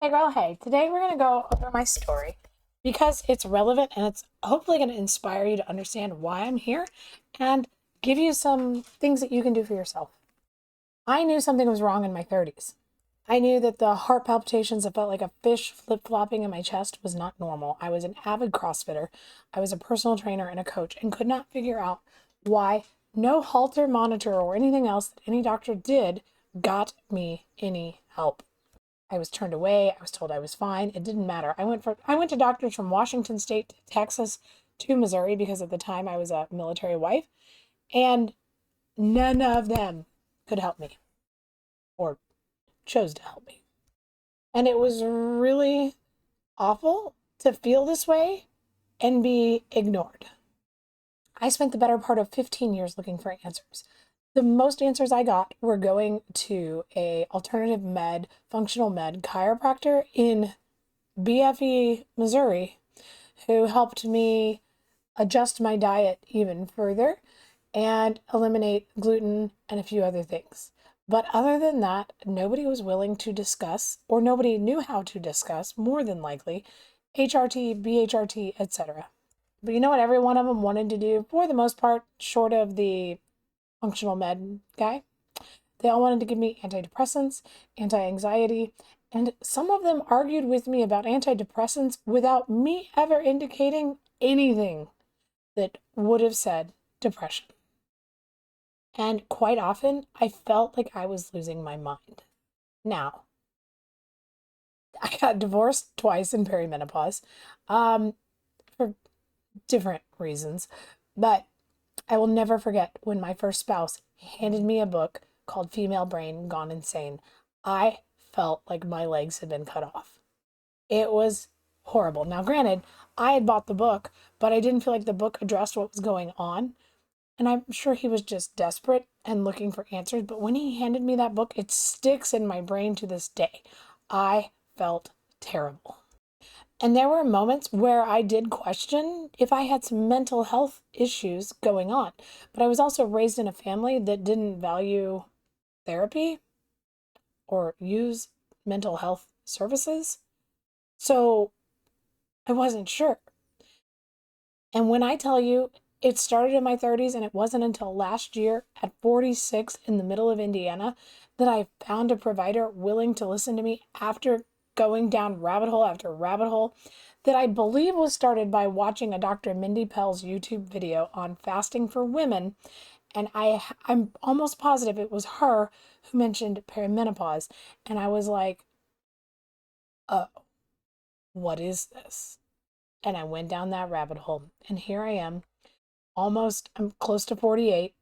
Hey girl, hey, today we're going to go over my story because it's relevant and it's hopefully going to inspire you to understand why I'm here and give you some things that you can do for yourself. I knew something was wrong in my 30s. I knew that the heart palpitations that felt like a fish flip-flopping in my chest was not normal. I was an avid CrossFitter. I was a personal trainer and a coach and could not figure out why no Holter monitor or anything else that any doctor did got me any help. I was turned away. I was told I was fine. It didn't matter. I went to doctors from Washington State to Texas to Missouri because at the time I was a military wife, and none of them could help me or chose to help me. And it was really awful to feel this way and be ignored. I spent the better part of 15 years looking for answers. The most answers I got were going to a alternative med, functional med chiropractor in BFE, Missouri, who helped me adjust my diet even further and eliminate gluten and a few other things. But other than that, nobody was willing to discuss, or nobody knew how to discuss, more than likely, HRT, BHRT, etc. But you know what every one of them wanted to do, for the most part, short of the functional med guy? They all wanted to give me antidepressants, anti-anxiety, and some of them argued with me about antidepressants without me ever indicating anything that would have said depression. And quite often, I felt like I was losing my mind. Now, I got divorced twice in perimenopause for different reasons, but I will never forget when my first spouse handed me a book called Female Brain Gone Insane. I felt like my legs had been cut off. It was horrible. Now, granted, I had bought the book, but I didn't feel like the book addressed what was going on. And I'm sure he was just desperate and looking for answers. But when he handed me that book, it sticks in my brain to this day. I felt terrible. And there were moments where I did question if I had some mental health issues going on. But I was also raised in a family that didn't value therapy or use mental health services. So I wasn't sure. And when I tell you it started in my 30s and it wasn't until last year at 46 in the middle of Indiana that I found a provider willing to listen to me after going down rabbit hole after rabbit hole that I believe was started by watching a Dr. Mindy Pell's YouTube video on fasting for women. And I'm almost positive it was her who mentioned perimenopause. And I was like, oh, what is this? And I went down that rabbit hole. And here I am, I'm close to 48.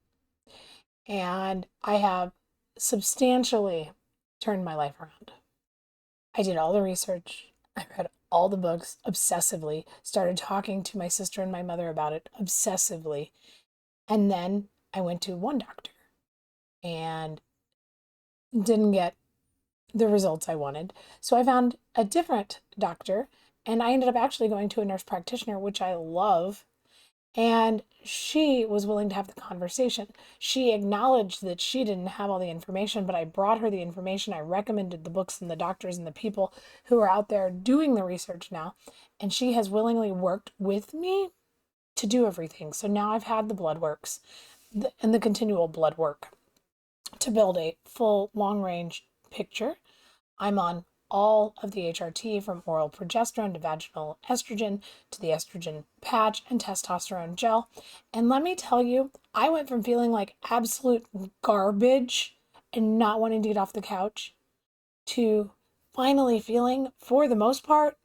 And I have substantially turned my life around. I did all the research. I read all the books obsessively, started talking to my sister and my mother about it obsessively. And then I went to one doctor and didn't get the results I wanted. So I found a different doctor and I ended up actually going to a nurse practitioner, which I love. And she was willing to have the conversation. She acknowledged that she didn't have all the information, but I brought her the information. I recommended the books and the doctors and the people who are out there doing the research now. And she has willingly worked with me to do everything. So now I've had the blood works and the continual blood work to build a full long range picture. I'm on all of the HRT from oral progesterone to vaginal estrogen to the estrogen patch and testosterone gel. And let me tell you, I went from feeling like absolute garbage and not wanting to get off the couch to finally feeling, for the most part,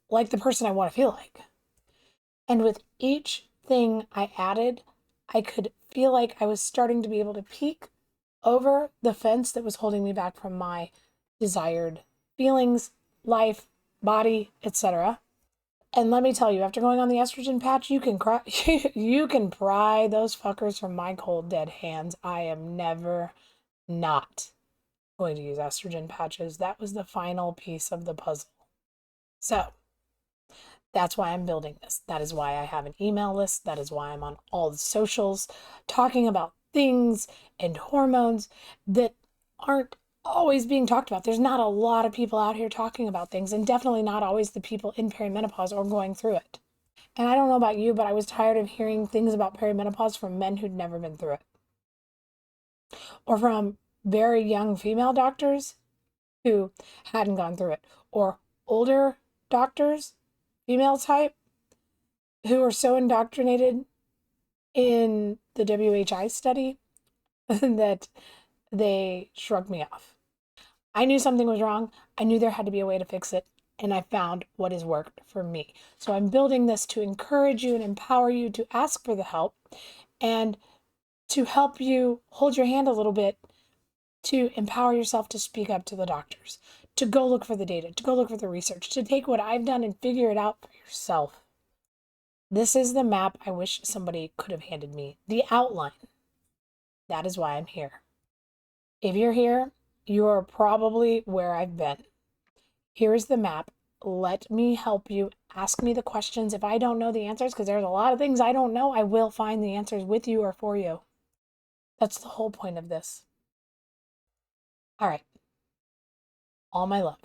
like the person I want to feel like. And with each thing I added, I could feel like I was starting to be able to peek over the fence that was holding me back from my desired feelings, life, body, etc. And let me tell you, after going on the estrogen patch, you can cry, you can pry those fuckers from my cold dead hands. I am never not going to use estrogen patches. That was the final piece of the puzzle. So that's why I'm building this. That is why I have an email list. That is why I'm on all the socials talking about things and hormones that aren't always being talked about. There's not a lot of people out here talking about things, and definitely not always the people in perimenopause or going through it. And I don't know about you, but I was tired of hearing things about perimenopause from men who'd never been through it, or from very young female doctors who hadn't gone through it, or older doctors, female type, who are so indoctrinated in the WHI study that they shrugged me off. I knew something was wrong. I knew there had to be a way to fix it. And I found what has worked for me. So I'm building this to encourage you and empower you to ask for the help and to help you hold your hand a little bit, to empower yourself to speak up to the doctors, to go look for the data, to go look for the research, to take what I've done and figure it out for yourself. This is the map I wish somebody could have handed me, the outline. That is why I'm here. If you're here, you are probably where I've been. Here is the map. Let me help you. Ask me the questions. If I don't know the answers, because there's a lot of things I don't know, I will find the answers with you or for you. That's the whole point of this. All right. All my love.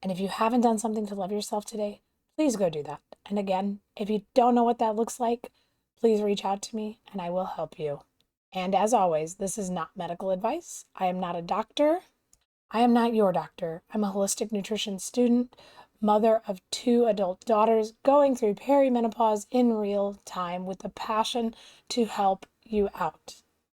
And if you haven't done something to love yourself today, please go do that. And again, if you don't know what that looks like, please reach out to me and I will help you. And as always, this is not medical advice. I am not a doctor. I am not your doctor. I'm a holistic nutrition student, mother of 2 adult daughters, going through perimenopause in real time with the passion to help you out.